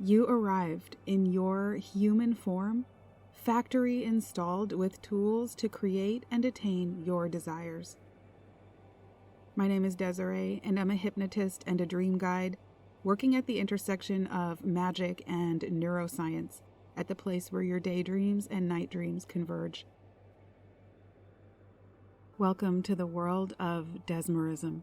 You arrived in your human form, factory installed with tools to create and attain your desires. My name is Desiree, and I'm a hypnotist and a dream guide, working at the intersection of magic and neuroscience, at the place where your daydreams and night dreams converge. Welcome to the world of Desmerism.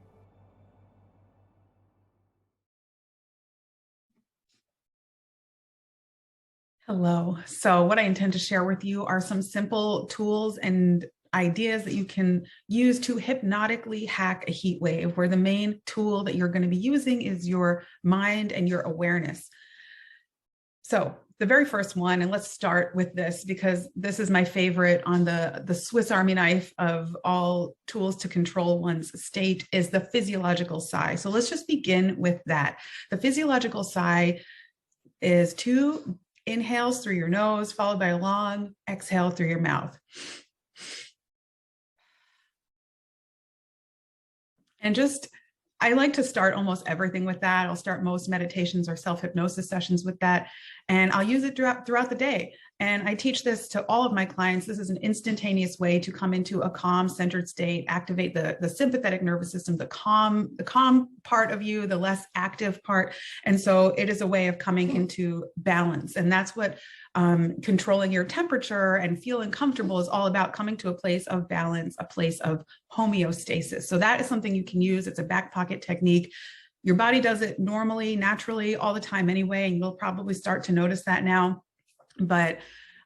Hello. So what I intend to share with you are some simple tools and ideas that you can use to hypnotically hack a heat wave, where the main tool that you're going to be using is your mind and your awareness. So the very first one, and let's start with this because this is my favorite on the Swiss Army knife of all tools to control one's state, is the physiological sigh. So let's just begin with that. The physiological sigh is 2 inhales through your nose, followed by a long exhale through your mouth. And I like to start almost everything with that. I'll start most meditations or self-hypnosis sessions with that. And I'll use it throughout the day. And I teach this to all of my clients. This is an instantaneous way to come into a calm, centered state, activate the sympathetic nervous system, the calm part of you, the less active part. And so it is a way of coming into balance. And that's what controlling your temperature and feeling comfortable is all about, coming to a place of balance, a place of homeostasis. So that is something you can use. It's a back pocket technique. Your body does it normally, naturally, all the time anyway, and you'll probably start to notice that now. But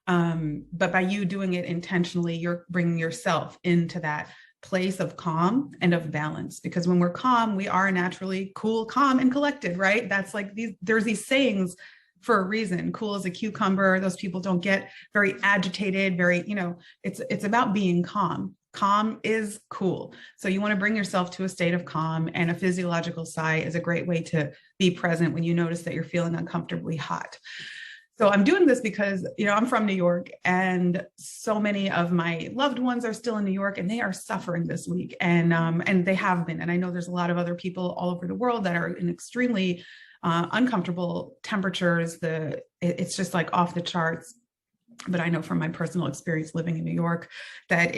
by you doing it intentionally, you're bringing yourself into that place of calm and of balance. Because when we're calm, we are naturally cool, calm, and collected, right? That's like there's these sayings for a reason. Cool as a cucumber. Those people don't get very agitated, it's about being calm. Calm is cool. So you want to bring yourself to a state of calm, and a physiological sigh is a great way to be present when you notice that you're feeling uncomfortably hot. So I'm doing this because, I'm from New York, and so many of my loved ones are still in New York, and they are suffering this week, and they have been. And I know there's a lot of other people all over the world that are in extremely uncomfortable temperatures. It's just like off the charts. But I know from my personal experience living in New York that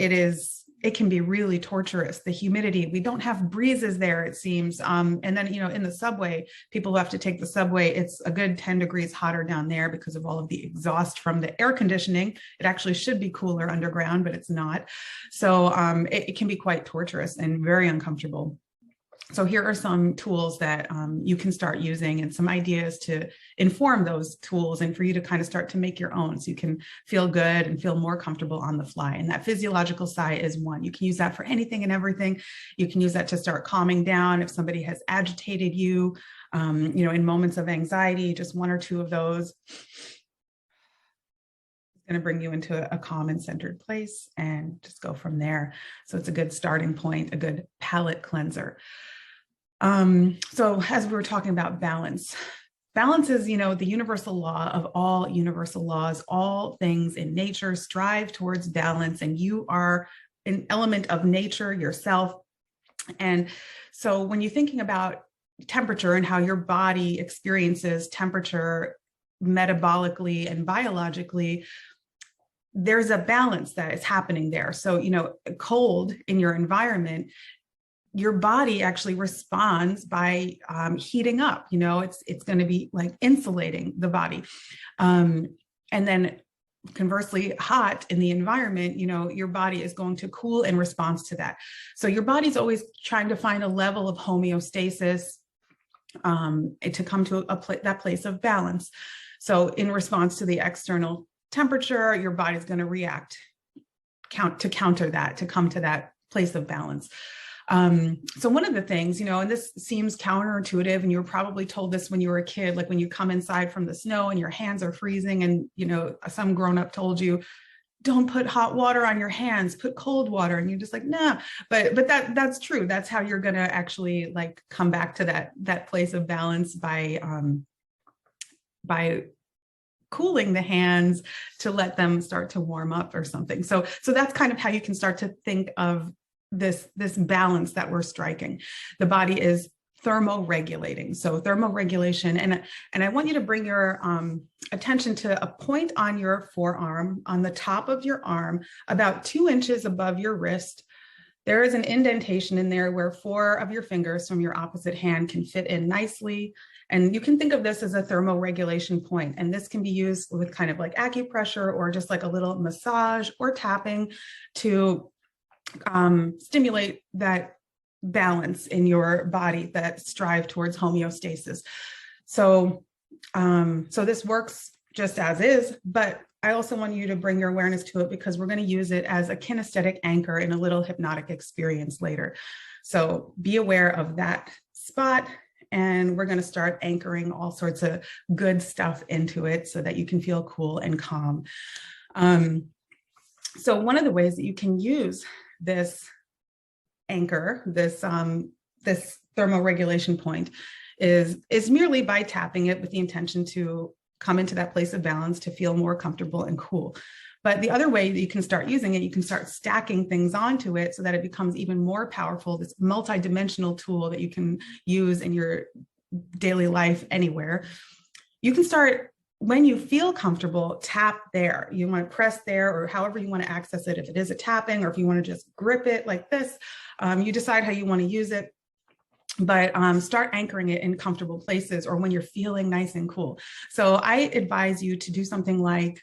it can be really torturous. The humidity, we don't have breezes there, it seems. And then, in the subway, people who have to take the subway, it's a good 10 degrees hotter down there because of all of the exhaust from the air conditioning. It actually should be cooler underground, but it's not. So it can be quite torturous and very uncomfortable. So here are some tools that you can start using, and some ideas to inform those tools, and for you to kind of start to make your own, so you can feel good and feel more comfortable on the fly. And that physiological sigh is one. You can use that for anything and everything. You can use that to start calming down if somebody has agitated you, in moments of anxiety. Just 1 or 2 of those going to bring you into a calm and centered place, and just go from there. So it's a good starting point, a good palate cleanser. So as we were talking about balance is, the universal law of all universal laws. All things in nature strive towards balance, and you are an element of nature yourself. And so when you're thinking about temperature and how your body experiences temperature metabolically and biologically, there's a balance that is happening there. So, cold in your environment, your body actually responds by heating up. It's going to be like insulating the body. And then conversely, hot in the environment, your body is going to cool in response to that. So your body's always trying to find a level of homeostasis to come to that place of balance. So in response to the external temperature, your body's going to react to counter that, to come to that place of balance. So one of the things, and this seems counterintuitive, and you were probably told this when you were a kid, like when you come inside from the snow and your hands are freezing, and, some grown-up told you, don't put hot water on your hands, put cold water. And you're just like, nah, but that's true. That's how you're going to actually like come back to that place of balance, by cooling the hands to let them start to warm up or something. So that's kind of how you can start to think of this balance that we're striking. The body is thermoregulating. So thermoregulation, and I want you to bring your attention to a point on your forearm, on the top of your arm, about 2 inches above your wrist. There is an indentation in there where 4 of your fingers from your opposite hand can fit in nicely. And you can think of this as a thermoregulation point. And this can be used with kind of like acupressure or just like a little massage or tapping to stimulate that balance in your body that strive towards homeostasis. So, so this works just as is, but I also want you to bring your awareness to it because we're going to use it as a kinesthetic anchor in a little hypnotic experience later. So be aware of that spot, and we're going to start anchoring all sorts of good stuff into it so that you can feel cool and calm. So one of the ways that you can use this anchor, this thermoregulation point, is merely by tapping it with the intention to come into that place of balance, to feel more comfortable and cool. But the other way that you can start using it, you can start stacking things onto it so that it becomes even more powerful, this multidimensional tool that you can use in your daily life anywhere. You can start, when you feel comfortable, tap there. You want to press there, or however you want to access it. If it is a tapping, or if you want to just grip it like this, you decide how you want to use it. But start anchoring it in comfortable places, or when you're feeling nice and cool. So I advise you to do something like,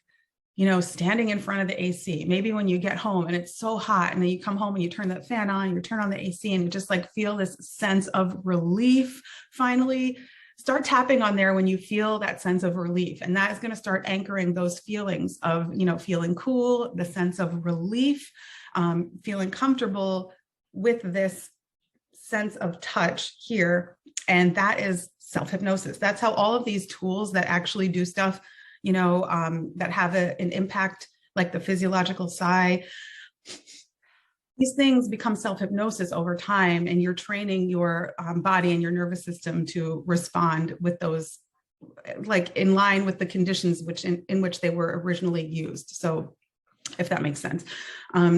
standing in front of the AC, maybe when you get home and it's so hot, and then you come home and you turn that fan on, you turn on the AC, and you just like feel this sense of relief. Finally, start tapping on there when you feel that sense of relief. And that is going to start anchoring those feelings of, feeling cool, the sense of relief, feeling comfortable with this sense of touch here. And that is self-hypnosis. That's how all of these tools that actually do stuff, that have an impact, like the physiological sigh, these things become self-hypnosis over time, and you're training your body and your nervous system to respond with those, like in line with the conditions in which they were originally used. So if that makes sense.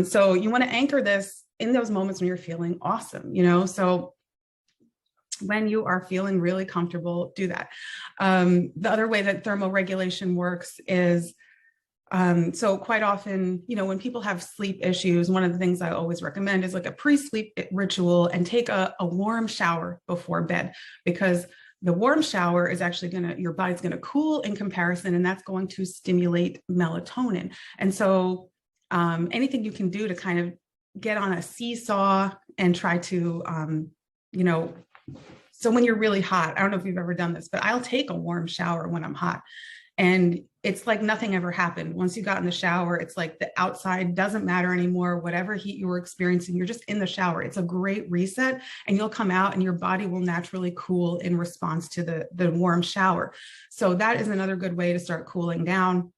So you want to anchor this in those moments when you're feeling awesome, so when you are feeling really comfortable, do that. The other way that thermoregulation works is, so quite often, when people have sleep issues, one of the things I always recommend is like a pre-sleep ritual, and take a warm shower before bed, because the warm shower is actually your body's going to cool in comparison, and that's going to stimulate melatonin. And so anything you can do to kind of get on a seesaw and try to, so when you're really hot, I don't know if you've ever done this, but I'll take a warm shower when I'm hot. And it's like nothing ever happened. Once you got in the shower, it's like the outside doesn't matter anymore. Whatever heat you were experiencing, you're just in the shower. It's a great reset, and you'll come out and your body will naturally cool in response to the warm shower. So that is another good way to start cooling down.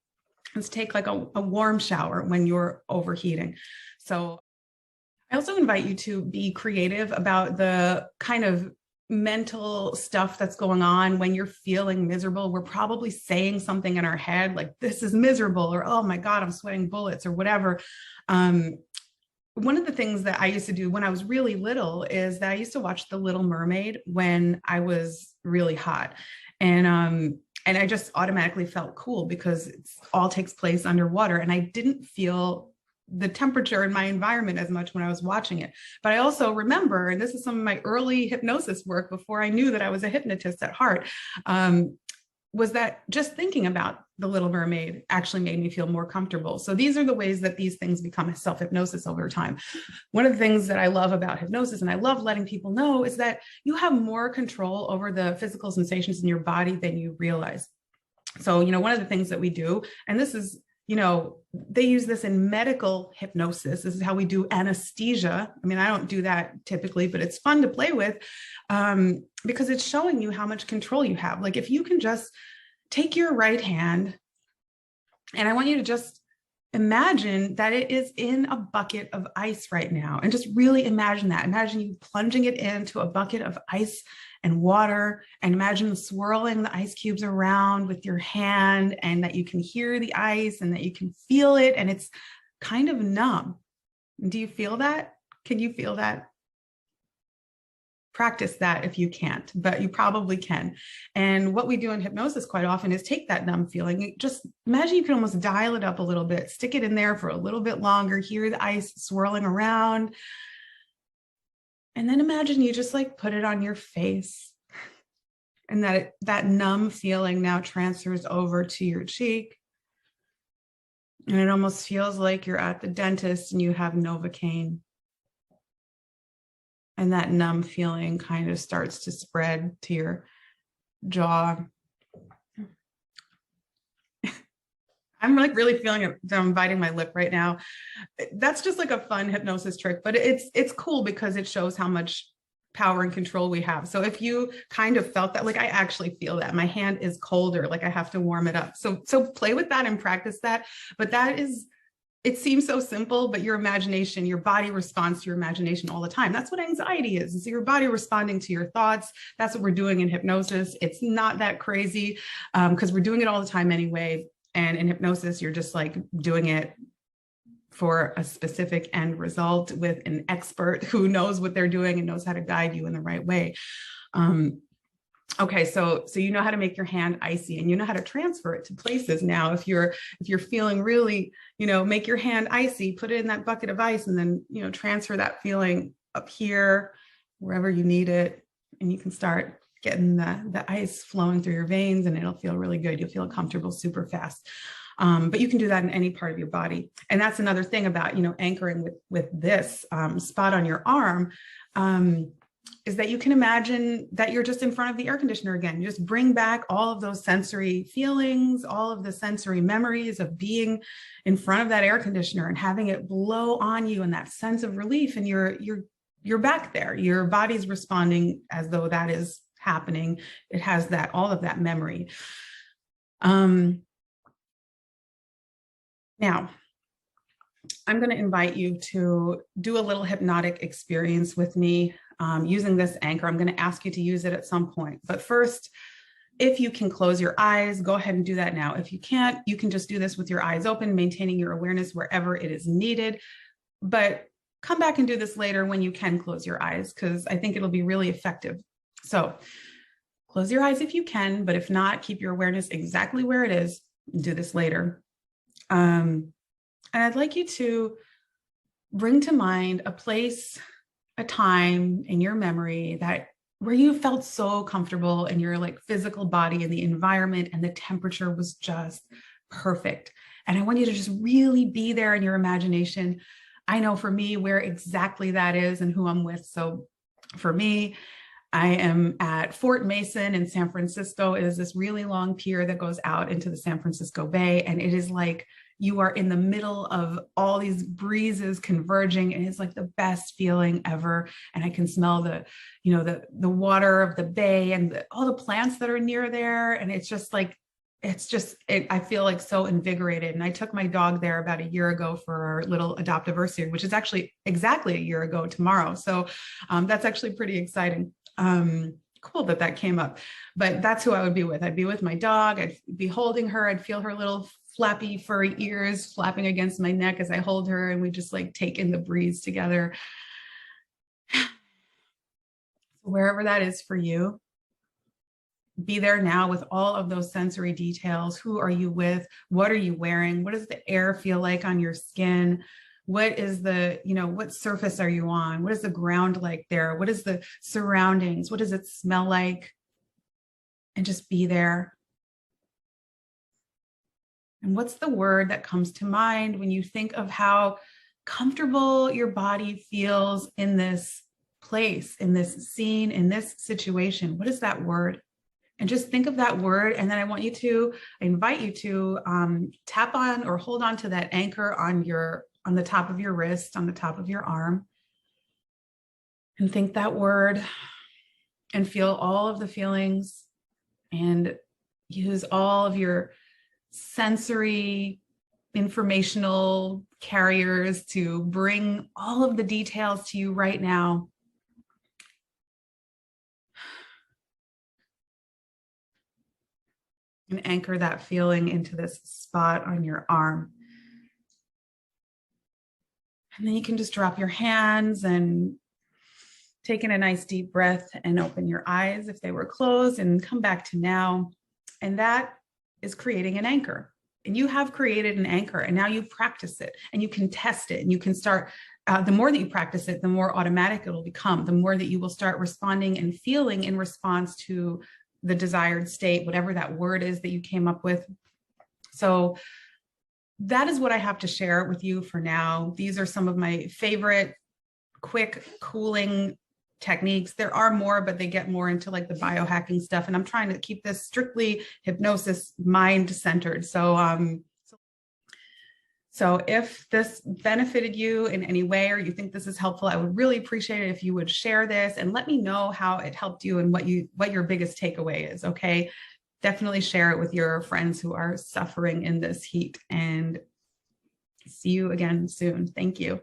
Let's take like a warm shower when you're overheating. So I also invite you to be creative about the kind of mental stuff that's going on when you're feeling miserable. We're probably saying something in our head like, this is miserable, or, oh my God, I'm sweating bullets, or whatever. One of the things that I used to do when I was really little is that I used to watch The Little Mermaid when I was really hot. And I just automatically felt cool because it all takes place underwater. And I didn't feel the temperature in my environment as much when I was watching it. But I also remember, and this is some of my early hypnosis work before I knew that I was a hypnotist at heart, was that just thinking about The Little Mermaid actually made me feel more comfortable. So these are the ways that these things become self-hypnosis over time. One of the things that I love about hypnosis, and I love letting people know, is that you have more control over the physical sensations in your body than you realize. So, one of the things that we do, and this is, they use this in medical hypnosis. This is how we do anesthesia. I mean, I don't do that typically, but it's fun to play with because it's showing you how much control you have. Like if you can just take your right hand, and I want you to just imagine that it is in a bucket of ice right now, and just really imagine that. Imagine you plunging it into a bucket of ice and water, and imagine swirling the ice cubes around with your hand, and that you can hear the ice and that you can feel it, and it's kind of numb. Do you feel that? Can you feel that? practice that if you can't, but you probably can. And what we do in hypnosis quite often is take that numb feeling. Just imagine you can almost dial it up a little bit, stick it in there for a little bit longer, hear the ice swirling around. And then imagine you just like put it on your face, and that numb feeling now transfers over to your cheek. And it almost feels like you're at the dentist and you have Novocaine. And that numb feeling kind of starts to spread to your jaw. I'm like really feeling it. I'm biting my lip right now. That's just like a fun hypnosis trick, but it's cool because it shows how much power and control we have. So if you kind of felt that, like I actually feel that my hand is colder, like I have to warm it up. So play with that and practice that. But it seems so simple, but your imagination, your body responds to your imagination all the time. That's what anxiety is. It's your body responding to your thoughts. That's what we're doing in hypnosis. It's not that crazy because we're doing it all the time anyway. And in hypnosis, you're just like doing it for a specific end result with an expert who knows what they're doing and knows how to guide you in the right way. Okay, so you know how to make your hand icy and you know how to transfer it to places now. If you're feeling really, make your hand icy, put it in that bucket of ice and then, transfer that feeling up here, wherever you need it. And you can start getting the ice flowing through your veins and it'll feel really good. You'll feel comfortable super fast. But you can do that in any part of your body. And that's another thing about, anchoring with this spot on your arm, is that you can imagine that you're just in front of the air conditioner again. You just bring back all of those sensory feelings, all of the sensory memories of being in front of that air conditioner and having it blow on you and that sense of relief. And you're back there. Your body's responding as though that is happening. It has all of that memory. Now, I'm going to invite you to do a little hypnotic experience with me using this anchor. I'm going to ask you to use it at some point. But first, if you can close your eyes, go ahead and do that now. If you can't, you can just do this with your eyes open, maintaining your awareness wherever it is needed. But come back and do this later when you can close your eyes, because I think it'll be really effective. So close your eyes if you can, but if not, keep your awareness exactly where it is. Do this later. And I'd like you to bring to mind a place, a time in your memory where you felt so comfortable in your like physical body and the environment and the temperature was just perfect. And I want you to just really be there in your imagination. I know for me where exactly that is and who I'm with. So for me, I am at Fort Mason in San Francisco. It is this really long pier that goes out into the San Francisco Bay. And it is like you are in the middle of all these breezes converging. And it's like the best feeling ever. And I can smell the water of the bay and all the plants that are near there. And it's just like, I feel like so invigorated. And I took my dog there about a year ago for our little adoptiversary, which is actually exactly a year ago tomorrow. So that's actually pretty exciting. Cool that came up, but that's who I would be with. I'd be with my dog. I'd be holding her. I'd feel her little flappy furry ears flapping against my neck as I hold her. And we just like take in the breeze together. Wherever that is for you, be there now with all of those sensory details. Who are you with? What are you wearing? What does the air feel like on your skin? What is what surface are you on? What is the ground like there? What is the surroundings? What does it smell like? And just be there. And what's the word that comes to mind when you think of how comfortable your body feels in this place, in this scene, in this situation? What is that word? And just think of that word. And then I invite you to tap on or hold on to that anchor on the top of your wrist, on the top of your arm, and think that word and feel all of the feelings and use all of your sensory informational carriers to bring all of the details to you right now. And anchor that feeling into this spot on your arm. And then you can just drop your hands and Take in a nice deep breath and open your eyes if they were closed and come back to now. And that is creating an anchor. And you have created an anchor, and now you practice it and you can test it, and you can start. The more that you practice it, the more automatic it'll become, the more that you will start responding and feeling in response to the desired state, whatever that word is that you came up with. So that is what I have to share with you for now. These are some of my favorite quick cooling techniques. There are more, but they get more into like the biohacking stuff. And I'm trying to keep this strictly hypnosis mind centered. So if this benefited you in any way, or you think this is helpful, I would really appreciate it if you would share this and let me know how it helped you and what your biggest takeaway is. Okay. Definitely share it with your friends who are suffering in this heat, and see you again soon. Thank you.